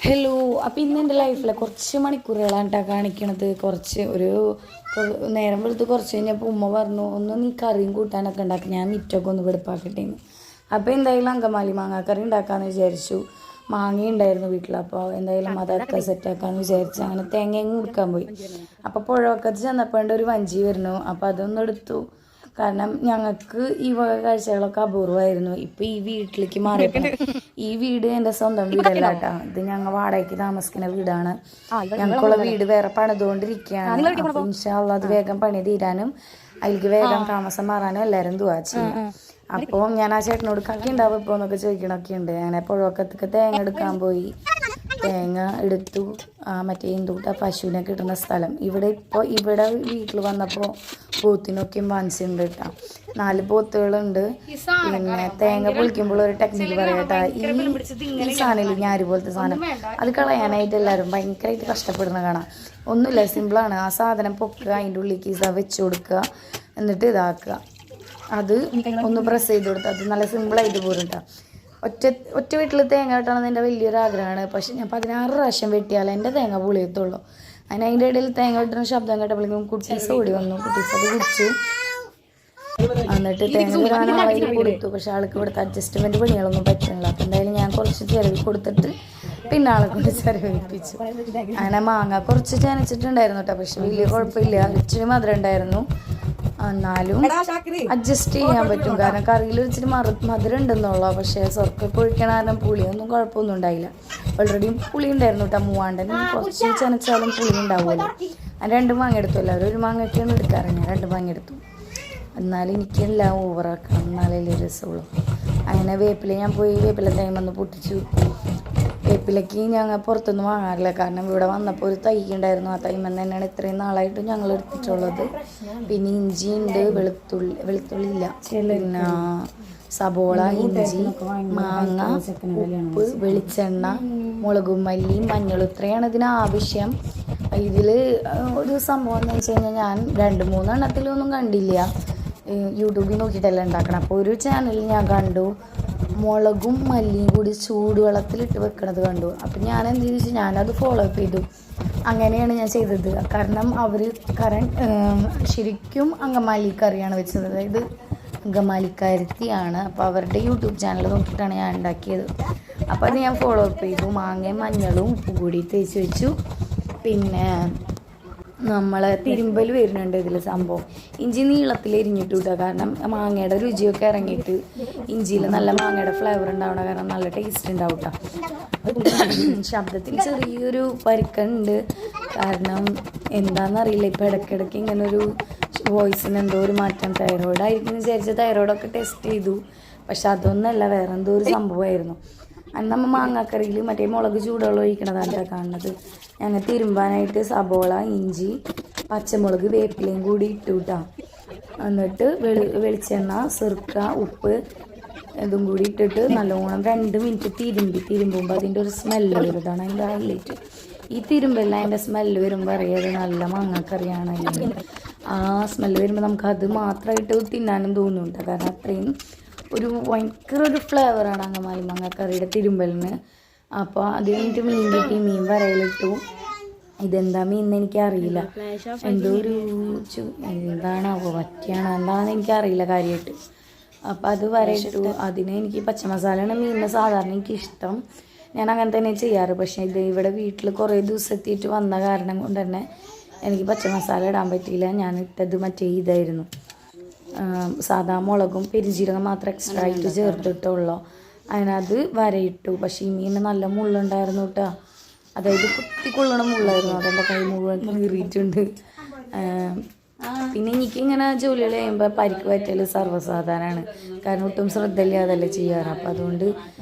Hello. അപ്പോൾ ഇന്ന് എൻ്റെ ലൈഫിലെ കുറച്ച് മണിക്കൂറുകളാണ് കേട്ടോ കാണിക്കണത്. നേരം വെളുത്ത് കുറച്ച് കഴിഞ്ഞപ്പോൾ ഉമ്മ പറഞ്ഞു ഒന്ന് നീ കറിയും കൂട്ടാനൊക്കെ ഉണ്ടാക്കി, ഞാൻ മിറ്റൊക്കെ ഒന്ന് വെടുപ്പാക്കട്ടേന്ന്. അപ്പോൾ എന്തായാലും അങ്കമാലി മാങ്ങാക്കറി ഉണ്ടാക്കാമെന്ന് വിചാരിച്ചു. മാങ്ങ ഉണ്ടായിരുന്നു വീട്ടിൽ, അപ്പോൾ എന്തായാലും അതൊക്കെ സെറ്റാക്കാമെന്ന് വിചാരിച്ചു. അങ്ങനെ തേങ്ങയും കൊടുക്കാൻ പോയി. അപ്പോൾ പുഴവക്കത്ത് ചെന്നപ്പോൾ ഒരു വഞ്ചി വരുന്നു. അപ്പോൾ അതൊന്നും എടുത്തു. കാരണം ഞങ്ങൾക്ക് ഈ വക കാഴ്ചകളൊക്കെ അപൂർവമായിരുന്നു. ഇപ്പം ഈ വീട്ടിലേക്ക് മാറിയപ്പോൾ ഈ വീട് എൻ്റെ സ്വന്തം വീടല്ല കേട്ടോ, ഇത് ഞങ്ങൾ വാടകയ്ക്ക് താമസിക്കുന്ന വീടാണ്. ഞങ്ങൾക്കുള്ള വീട് വേറെ പണിതുകൊണ്ടിരിക്കുകയാണ്. അപ്പോൾ ഇൻഷാ അള്ളാ അത് വേഗം പണി തീരാനും അതിലേക്ക് വേഗം താമസം മാറാനും എല്ലാവരും ദുആ ചെയ്യും. അപ്പോൾ ഞാൻ ആ ചേട്ടനോട് കക്കി ഉണ്ടാവും ഇപ്പോൾ എന്നൊക്കെ ചോദിക്കണമൊക്കെ ഉണ്ട്. അങ്ങനെ പുഴവക്കത്തേക്ക് തേങ്ങ എടുക്കാൻ പോയി. തേങ്ങ എടുത്തു. മറ്റേ ഇന്ദൂട്ട പശുവിനെ കിട്ടുന്ന സ്ഥലം ഇവിടെ വീട്ടിൽ വന്നപ്പോൾ പോത്തിനൊക്കെയും വാങ്ങിച്ചിട്ടുണ്ട് കേട്ടോ. 4 പോത്തുകളുണ്ട്. പിന്നെ തേങ്ങ പൊളിക്കുമ്പോൾ ഒരു ടെക്നിക്ക് പറയട്ടാ, ഈ സാധനം ഞാര് പോലത്തെ സാധനം അത് കളയാനായിട്ട് എല്ലാവരും ഭയങ്കരമായിട്ട് കഷ്ടപ്പെടുന്ന കാണാം. ഒന്നുമില്ല, സിമ്പിളാണ്. ആ സാധനം പൊക്കുക, അതിൻ്റെ ഉള്ളിലേക്ക് ഇതാ വെച്ച് കൊടുക്കുക, എന്നിട്ട് ഇതാക്കുക. അത് ഒന്ന് പ്രസ് ചെയ്ത് കൊടുത്താൽ അത് നല്ല സിമ്പിളായിട്ട് പോരും കേട്ടോ. ഒറ്റ വീട്ടിൽ തേങ്ങ കിട്ടണമെന്ന് എൻ്റെ വലിയൊരു ആഗ്രഹമാണ്. പക്ഷെ ഞാൻ 16 പ്രാവശ്യം വെട്ടിയാൽ എൻ്റെ തേങ്ങ പൊളിയത്തുള്ളൂ. അതിൻ്റെ ഇടയിൽ തേങ്ങ കിട്ടുന്ന ശബ്ദം കേട്ടപ്പോഴേക്കും കുട്ടീസ് ഓടി വന്നു. കുട്ടീസ് അത് കുടിച്ചു. എന്നിട്ട് തേങ്ങ കിട്ടാനായി കൊടുത്തു. പക്ഷെ ആൾക്ക് ഇവിടുത്തെ അഡ്ജസ്റ്റ്മെൻറ്റ് പണികളൊന്നും പറ്റുന്നില്ല. അപ്പോൾ എന്തായാലും ഞാൻ കുറച്ച് ചിലവ് കൊടുത്തിട്ട് പിന്നെ ആളെ കൊണ്ട് ചിലവിപ്പിച്ചു. അങ്ങനെ മാങ്ങ കുറച്ച് ചനച്ചിട്ടുണ്ടായിരുന്നു കേട്ടോ. പക്ഷെ വലിയ കുഴപ്പമില്ല, ഇച്ചിരി മധുരം ഉണ്ടായിരുന്നു. എന്നാലും അഡ്ജസ്റ്റ് ചെയ്യാൻ പറ്റും. കാരണം കറിയിൽ ഇച്ചിരി മധുരം ഉണ്ടെന്നുള്ളൂ. പക്ഷേ സ്വർക്കൊക്കെ ഒഴിക്കണ കാരണം പുളിയൊന്നും കുഴപ്പമൊന്നും ഉണ്ടായില്ല. ഓൾറെഡി പുളി ഉണ്ടായിരുന്നു കേട്ടോ. മൂവാണ്ടൻ കുറച്ച് ചനച്ചാലും പുളി ഉണ്ടാവുമല്ലോ. ഞാൻ 2 മാങ്ങ എടുത്തു. എല്ലാവരും ഒരു മാങ്ങയൊക്കെയാണ് എടുക്കാറ്, ഞാൻ 2 മാങ്ങ എടുത്തു. എന്നാലും എനിക്കെല്ലാം ഓവറാക്കണം, എന്നാലേ രസമുള്ളൂ. അങ്ങനെ ഞാൻ പോയി വേപ്പില തേങ്ങ പൊട്ടിച്ചു. വേപ്പിലയ്ക്ക് ഞങ്ങൾ പുറത്തൊന്നും വാങ്ങാറില്ല. കാരണം ഇവിടെ വന്നപ്പോൾ ഒരു തൈ ഉണ്ടായിരുന്നു. ആ തൈമന്ന് തന്നെയാണ് ഇത്രയും നാളായിട്ട് ഞങ്ങൾ എടുത്തിട്ടുള്ളത്. പിന്നെ ഇഞ്ചി ഉണ്ട്, വെളുത്തുള്ളി ഇല്ല, പിന്നെ സബോള, ഇഞ്ചി, മാങ്ങ, ഉപ്പ്, വെളിച്ചെണ്ണ, മുളകും മല്ലി, മഞ്ഞൾ, ഇത്രയാണ് ഇതിന് ആവശ്യം. ഇതിൽ ഒരു സംഭവം എന്ന് വെച്ച് കഴിഞ്ഞാൽ ഞാൻ 2-3 എണ്ണത്തിലൊന്നും കണ്ടില്ല. യൂട്യൂബിൽ നോക്കിയിട്ടല്ല ഉണ്ടാക്കണം. അപ്പോൾ ഒരു ചാനലിൽ ഞാൻ കണ്ടു മുളകും മല്ലിയും കൂടി ചൂടുവെള്ളത്തിലിട്ട് വെക്കണത് കണ്ടു. അപ്പം ഞാൻ എന്ത് ചെയ്തു, ഞാനത് ഫോളോ അപ്പ് ചെയ്തു. അങ്ങനെയാണ് ഞാൻ ചെയ്തത്. കാരണം ശരിക്കും അങ്കമാലിക്കറിയാണ് വെച്ചത്. അതായത് അങ്കമാലിക്കാരത്തിയാണ്. അപ്പോൾ അവരുടെ യൂട്യൂബ് ചാനൽ നോക്കിയിട്ടാണ് ഞാൻ ഉണ്ടാക്കിയത്. അപ്പോൾ അത് ഞാൻ ഫോളോ അപ്പ് ചെയ്തു. മാങ്ങയും മഞ്ഞളും ഉപ്പും കൂടി തേച്ച് വെച്ചു. പിന്നെ നമ്മളെ തിരുമ്പൽ വരുന്നുണ്ട് ഇതിൽ സംഭവം. ഇഞ്ചി നീളത്തിൽ എരിഞ്ഞിട്ട് കിട്ടുക. കാരണം മാങ്ങയുടെ രുചിയൊക്കെ ഇറങ്ങിയിട്ട് ഇഞ്ചിയിൽ നല്ല മാങ്ങയുടെ ഫ്ലേവർ ഉണ്ടാവണം. കാരണം നല്ല ടേസ്റ്റ് ഉണ്ടാവും കേട്ടോ. ശബ്ദത്തിൽ ചെറിയൊരു പരുക്കുണ്ട്. കാരണം എന്താണെന്നറിയില്ല, ഇപ്പോൾ ഇടയ്ക്കിടയ്ക്ക് ഇങ്ങനൊരു വോയിസിന് എന്തോ ഒരു മാറ്റം. തൈറോയിഡ് ആയിരിക്കും വിചാരിച്ച തൈറോയിഡൊക്കെ ടെസ്റ്റ് ചെയ്തു. പക്ഷെ അതൊന്നല്ല, വേറെ എന്തോ ഒരു സംഭവമായിരുന്നു. അന്ന് നമ്മൾ മാങ്ങാക്കറിയിൽ മറ്റേ മുളക് ചൂടുവെള്ളം ഒഴിക്കണതാണ് കാണുന്നത്. ഞങ്ങൾ തിരുമ്പാനായിട്ട് സബോള, ഇഞ്ചി, പച്ചമുളക്, വേപ്പിലയും കൂടി ഇട്ടു കേട്ടോ. എന്നിട്ട് വെളിച്ചെണ്ണ, സിർക്ക, ഉപ്പ് ഇതും കൂടി ഇട്ടിട്ട് നല്ലോണം 2 മിനിറ്റ് തിരുമ്പുമ്പോൾ അതിൻ്റെ ഒരു സ്മെല്ല് വരുന്നതാണ് അതിൻ്റെ ഹൈലൈറ്റ്. ഈ തിരുമ്പല്ല അതിൻ്റെ സ്മെല്ല് വരുമ്പോൾ അറിയാതെ നല്ല മാങ്ങാക്കറിയാണ്. അല്ലെങ്കിൽ ആ സ്മെല്ല് വരുമ്പോൾ നമുക്കത് മാത്രമായിട്ട് തിന്നാനും തോന്നുന്നുണ്ട്. കാരണം അത്രയും ഭയങ്കര ഒരു ഫ്ലേവറാണ് അങ്കമാലി മാങ്ങാക്കറിയുടെ തിരുമ്പലിന്. അപ്പോൾ അത് കഴിഞ്ഞിട്ട് മീൻ കിട്ടി. മീൻ വരയിലിട്ടു. ഇതെന്താ മീൻ എന്ന് എനിക്കറിയില്ല. എന്തോ ഒരു എന്താണാവോ, വറ്റിയാണോ എന്താണെന്ന് എനിക്കറിയില്ല കാര്യമായിട്ട്. അപ്പോൾ അത് വരയിട്ടു. അതിന് എനിക്ക് പച്ചമസാലയാണ് മീനിന് സാധാരണ എനിക്കിഷ്ടം. ഞാൻ അങ്ങനെ തന്നെ ചെയ്യാറ്. പക്ഷേ ഇവിടെ വീട്ടിൽ കുറേ ദിവസം എത്തിയിട്ട് വന്ന കാരണം കൊണ്ട് തന്നെ എനിക്ക് പച്ചമസാല ഇടാൻ പറ്റിയില്ല. ഞാൻ ഇട്ടത് മറ്റേ ഇതായിരുന്നു, സാധാ മുളകും പെരിഞ്ജീരകം മാത്രം എക്സ്ട്രാ ആയിട്ട് ചേർത്തിട്ടുള്ളൂ. അതിനത് വരയിട്ടു. പക്ഷേ ഈ മീൻ നല്ല മുള്ളുണ്ടായിരുന്നു കേട്ടോ. അതായത് കുത്തിക്കൊള്ളണ മുള്ളായിരുന്നു. അതെൻ്റെ കൈ മുഴുവൻ കീറിയിട്ടുണ്ട്. പിന്നെ എനിക്കിങ്ങനെ ജോലികൾ ചെയ്യുമ്പോൾ പരിക്ക് പറ്റൽ സർവ്വസാധാരണമാണ്. കാരണം ഒട്ടും ശ്രദ്ധയില്ലാതല്ലേ ചെയ്യാറ്. അപ്പോൾ അതുകൊണ്ട്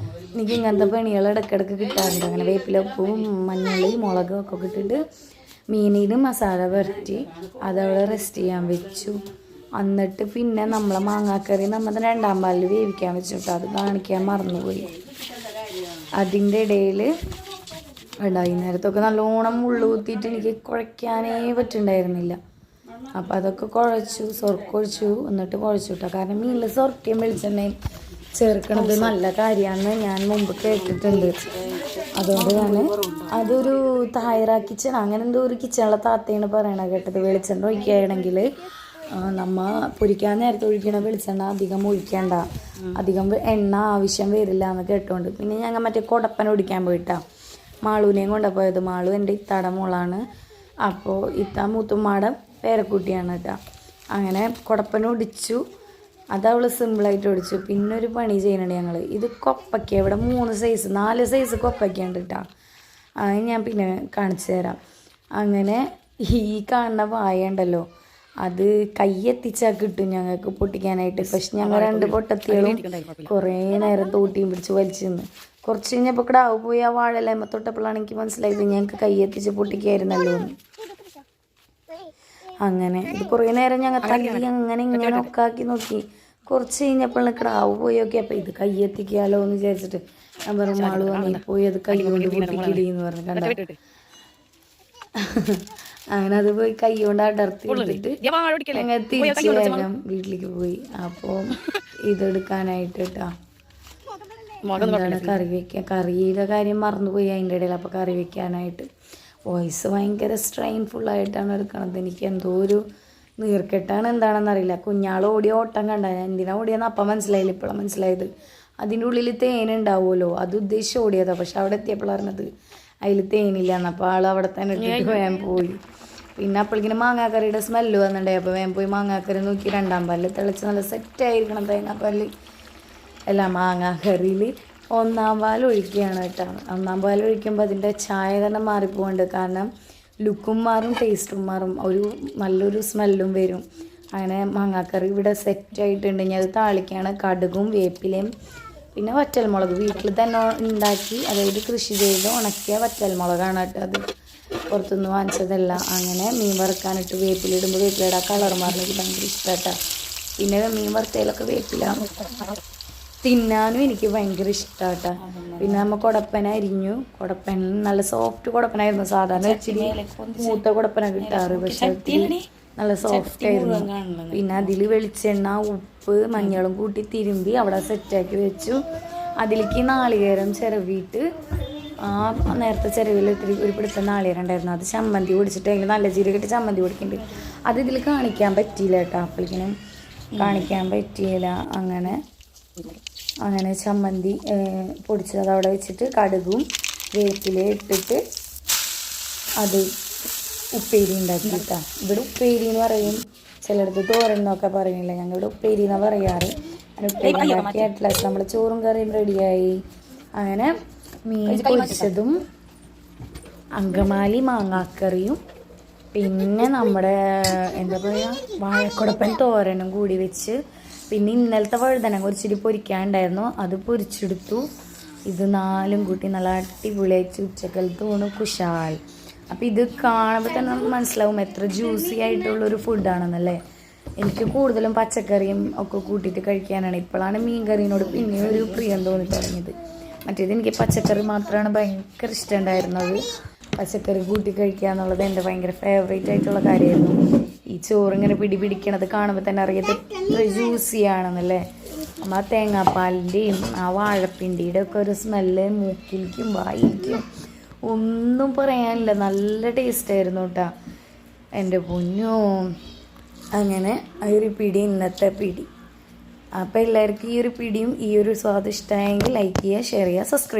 എനിക്ക് ഇങ്ങനത്തെ പണികൾ ഇടയ്ക്കിടയ്ക്ക് കിട്ടാറുണ്ട്. അങ്ങനെ വേപ്പിലപ്പും മഞ്ഞൾ മുളകും ഒക്കെ ഇട്ടിട്ട് മീനിന് മസാല പുരട്ടി അതവിടെ റെസ്റ്റ് ചെയ്യാൻ വെച്ചു. എന്നിട്ട് പിന്നെ നമ്മളെ മാങ്ങാക്കറി നമ്മൾ 2-ാം പാലിൽ വേവിക്കാൻ വെച്ചിട്ട് അത് കാണിക്കാൻ മറന്നുപോയി. അതിൻ്റെ ഇടയിൽ വൈകുന്നേരത്തൊക്കെ നല്ലോണം മുള്ളു കുത്തിയിട്ട് എനിക്ക് കുഴയ്ക്കാനേ പറ്റുന്നുണ്ടായിരുന്നില്ല. അപ്പോൾ അതൊക്കെ കുഴച്ചു, സൊർക്കൊഴിച്ചു. എന്നിട്ട് കുഴച്ചു കേട്ടോ. കാരണം മീനിൽ സൊർക്കയും വെളിച്ചെണ്ണയും ചേർക്കണത് നല്ല കാര്യമാണെന്ന് ഞാൻ മുമ്പ് കേട്ടിട്ടുണ്ട്. അതുകൊണ്ട് ഞാൻ അതൊരു തായറ കിച്ചൺ അങ്ങനെ എന്തോ ഒരു കിച്ചണുള്ള താത്തയാണ് പറയണത് കേട്ടത്. വെളിച്ചെണ്ണ ഒഴിക്കുകയാണെങ്കിൽ നമ്മ പൊരിക്കാൻ നേരത്തെ ഒഴിക്കണ വെളിച്ചെണ്ണ അധികം ഒഴിക്കണ്ട, അധികം എണ്ണ ആവശ്യം വരില്ല എന്ന് കേട്ടോണ്ട്. പിന്നെ ഞങ്ങൾ മറ്റേ കുടപ്പന ഒടിക്കാൻ പോയിട്ടാ മാളൂനെയും കൊണ്ടുപോയത്. മാളു എൻ്റെ ഇത്താട മോളാണ്. അപ്പോൾ ഇത്ത മൂത്തുമ്മാടെ പേരക്കുട്ടിയാണ് കേട്ടോ. അങ്ങനെ കുടപ്പന ഒടിച്ചു. അതവൾ സിമ്പിളായിട്ട് ഒടിച്ചു. പിന്നെ ഒരു പണി ചെയ്യുന്നുണ്ട് ഞങ്ങൾ. ഇത് കൊപ്പയ്ക്ക, ഇവിടെ 4 സൈസ് കൊപ്പയ്ക്ക ഉണ്ട് കേട്ടോ. അത് ഞാൻ പിന്നെ കാണിച്ചു തരാം. അങ്ങനെ ഈ കാണുന്ന വായ ഉണ്ടല്ലോ, അത് കയ്യെത്തിച്ചാൽ കിട്ടും ഞങ്ങൾക്ക് പൊട്ടിക്കാനായിട്ട്. പക്ഷെ ഞങ്ങൾ 2 പൊട്ടത്തികളും കുറേ നേരം തോട്ടിയും പിടിച്ച് വലിച്ചു നിന്ന്. കുറച്ച് കഴിഞ്ഞപ്പോൾ കിടാവ് പോയി ആ വാഴലേമ തൊട്ടപ്പോഴാണ് എനിക്ക് മനസ്സിലായത് ഞങ്ങൾക്ക് കയ്യെത്തിച്ച് പൊട്ടിക്കായിരുന്നല്ലോ എന്ന്. അങ്ങനെ ഇത് കുറേ നേരം ഞങ്ങൾ തല്ലി അങ്ങനെ ഇങ്ങനെ ഒക്കെ ആക്കി നോക്കി. കുറച്ച് കഴിഞ്ഞപ്പോൾ കിടാവ് പോയി നോക്കി. അപ്പം ഇത് കയ്യെത്തിക്കാലോ എന്ന് വിചാരിച്ചിട്ട് ഞാൻ പറഞ്ഞു, മാളു വന്നി പോയി അത് കൈ കൊണ്ട് പൊട്ടിക്കിടിയെന്ന് പറഞ്ഞു. കണ്ട അങ്ങനെ അത് പോയി കൈ കൊണ്ട് അടർത്തി എടുത്തിട്ട് ഞങ്ങൾ തിരിച്ച് വേഗം വീട്ടിലേക്ക് പോയി. അപ്പോൾ ഇതെടുക്കാനായിട്ട് കേട്ടോ എന്താണ് കറി വയ്ക്കാൻ, കറിയുടെ കാര്യം മറന്നുപോയി അതിൻ്റെ ഇടയിൽ. അപ്പോൾ കറി വയ്ക്കാനായിട്ട് വോയിസ് ഭയങ്കര സ്ട്രെയിൻഫുള്ളായിട്ടാണ് എടുക്കണത്. എനിക്ക് എന്തോ ഒരു നീർക്കെട്ടാണ് എന്താണെന്നറിയില്ല. കുഞ്ഞാൾ ഓടിയ ഓട്ടം കണ്ട എന്തിനാ ഓടിയെന്ന് അപ്പം മനസ്സിലായില്ല, ഇപ്പോഴാണ് മനസ്സിലായത്. അതിൻ്റെ ഉള്ളിൽ തേനുണ്ടാവുമല്ലോ, അത് ഉദ്ദേശിച്ച് ഓടിയതാണ്. പക്ഷെ അവിടെ എത്തിയപ്പോഴായിരുന്നത് അതിൽ തേനില്ല എന്നപ്പോൾ ആൾ അവിടെ തന്നെ ഇട്ടിട്ട് വേഗം പോയി. പിന്നെ അപ്പോഴേക്കിനും മാങ്ങാക്കറിയുടെ സ്മെല്ല് വന്നിട്ടുണ്ടായി. അപ്പോൾ വേഗം പോയി മാങ്ങാക്കറി നോക്കി 2ാം പാലിൽ തിളച്ച് നല്ല സെറ്റായിരിക്കണം തേങ്ങാപ്പാൽ. അല്ല മാങ്ങാക്കറിയിൽ 1ാം പാൽ ഒഴിക്കുകയാണ് കേട്ടോ. 1ാം പാൽ ഒഴിക്കുമ്പോൾ അതിൻ്റെ ചായ തന്നെ മാറിപ്പോകുന്നുണ്ട്. കാരണം ലുക്കും മാറും, ടേസ്റ്റും മാറും, ഒരു നല്ലൊരു സ്മെല്ലും വരും. അങ്ങനെ മാങ്ങാക്കറി ഇവിടെ സെറ്റായിട്ടുണ്ട്. ഇനി അത് താളിക്കുകയാണ്. കടുകും വേപ്പിലയും പിന്നെ വറ്റൽമുളക് വീട്ടിൽ തന്നെ ഉണ്ടാക്കി, അതായത് കൃഷി ചെയ്ത് ഉണക്കിയ വറ്റൽമുളകാണ് കേട്ടോ. അത് പുറത്തുനിന്ന് വാങ്ങിച്ചതല്ല. അങ്ങനെ മീൻ വറുക്കാനിട്ട് വേപ്പിലിടുമ്പോൾ വേപ്പിലിടാൻ കളർ മാറുന്നത് എനിക്ക് ഭയങ്കര ഇഷ്ടമായിട്ടാ. പിന്നെ മീൻ വറുത്തതിലൊക്കെ വേപ്പില തിന്നാനും എനിക്ക് ഭയങ്കര ഇഷ്ടമാട്ടാ. പിന്നെ നമ്മൾ കുടപ്പന അരിഞ്ഞു. കുടപ്പന നല്ല സോഫ്റ്റ് കുടപ്പനായിരുന്നു. സാധാരണ ഇച്ചിരി മൂത്ത കുടപ്പന കിട്ടാറ്, പക്ഷെ നല്ല സോഫ്റ്റ് ആയിരുന്നു. പിന്നെ അതിൽ വെളിച്ചെണ്ണ, ഉപ്പ്, മഞ്ഞളും കൂട്ടി തിരുമ്പി അവിടെ സെറ്റാക്കി വെച്ചു. അതിലേക്ക് നാളികേരം ചിരവിയിട്ട് ആ നേരത്തെ ചിരവിൽ ഒരു പിടുത്ത നാളികേരം ഉണ്ടായിരുന്നു. അത് ചമ്മന്തി പൊടിച്ചിട്ട് അതിൽ നല്ല ജീരകിട്ട് ചമ്മന്തി പൊടിക്കുന്നുണ്ട്. അത് ഇതിൽ കാണിക്കാൻ പറ്റിയില്ല കേട്ടോ. അപ്പോഴേക്കിനും കാണിക്കാൻ പറ്റിയില്ല. അങ്ങനെ ചമ്മന്തി പൊടിച്ചത് അത് അവിടെ വെച്ചിട്ട് കടുകും വേപ്പില ഇട്ടിട്ട് അത് ഉപ്പേരി ഉണ്ടാക്കിയിട്ടാണ്. ഇവിടെ ഉപ്പേരി എന്ന് പറയും, ചിലയിടത്ത് തോരൻ എന്നൊക്കെ പറയുന്നില്ല. ഞങ്ങളിവിടെ ഉപ്പേരി എന്നാണ് പറയാറ്. അങ്ങനെ ഉപ്പേരി ഉണ്ടാക്കി അറ്റ്ലാസ് നമ്മൾ ചോറും കറിയും റെഡിയായി. അങ്ങനെ മീൻ പൊരിച്ചതും അങ്കമാലി മാങ്ങാക്കറിയും പിന്നെ നമ്മുടെ എന്താ പറയുക വാഴക്കുടപ്പൻ തോരനും കൂടി വെച്ച്, പിന്നെ ഇന്നലത്തെ വഴുതന കുറച്ചിരി പൊരിക്കാനുണ്ടായിരുന്നു, അത് പൊരിച്ചെടുത്തു. ഇത് 4ഉം കൂട്ടി നല്ല അടിപൊളിയായിട്ട് ഉച്ചക്കലത്ത് ഊണ് കുശാൽ. അപ്പം ഇത് കാണുമ്പോൾ തന്നെ നമുക്ക് മനസ്സിലാവും എത്ര ജ്യൂസി ആയിട്ടുള്ളൊരു ഫുഡാണെന്നല്ലേ. എനിക്ക് കൂടുതലും പച്ചക്കറിയും ഒക്കെ കൂട്ടിയിട്ട് കഴിക്കാനാണ്. ഇപ്പോഴാണ് മീൻ കറീനോട് പിന്നെ ഒരു പ്രിയം തോന്നി തുടങ്ങിയത്. മറ്റേത് എനിക്ക് പച്ചക്കറി മാത്രമാണ് ഭയങ്കര ഇഷ്ടമുണ്ടായിരുന്നത്. പച്ചക്കറി കൂട്ടി കഴിക്കുക എന്നുള്ളത് എൻ്റെ ഭയങ്കര ഫേവറേറ്റ് ആയിട്ടുള്ള കാര്യമായിരുന്നു. ഈ ചോറിങ്ങനെ പിടിക്കണത് കാണുമ്പോൾ തന്നെ അറിയാത്ത എത്ര ജ്യൂസിയാണെന്നല്ലേ. നമ്മൾ ആ തേങ്ങാപ്പാലിൻ്റെയും ആ വാഴപ്പിണ്ടിയുടെ ഒക്കെ ഒരു സ്മെല്ല് മൂക്കിലേക്കും വായിക്കും ഒന്നും പറയാനില്ല. നല്ല ടേസ്റ്റായിരുന്നു കേട്ടോ എൻ്റെ പൊന്നോ. അങ്ങനെ ആ ഒരു പിടി ഇന്നത്തെ പിടി. അപ്പോൾ എല്ലാവർക്കും ഈ ഒരു പിടിയും ഈ ഒരു സ്വാദിഷ്ടമായെങ്കിൽ ലൈക്ക് ചെയ്യുക, ഷെയർ ചെയ്യുക, സബ്സ്ക്രൈബ്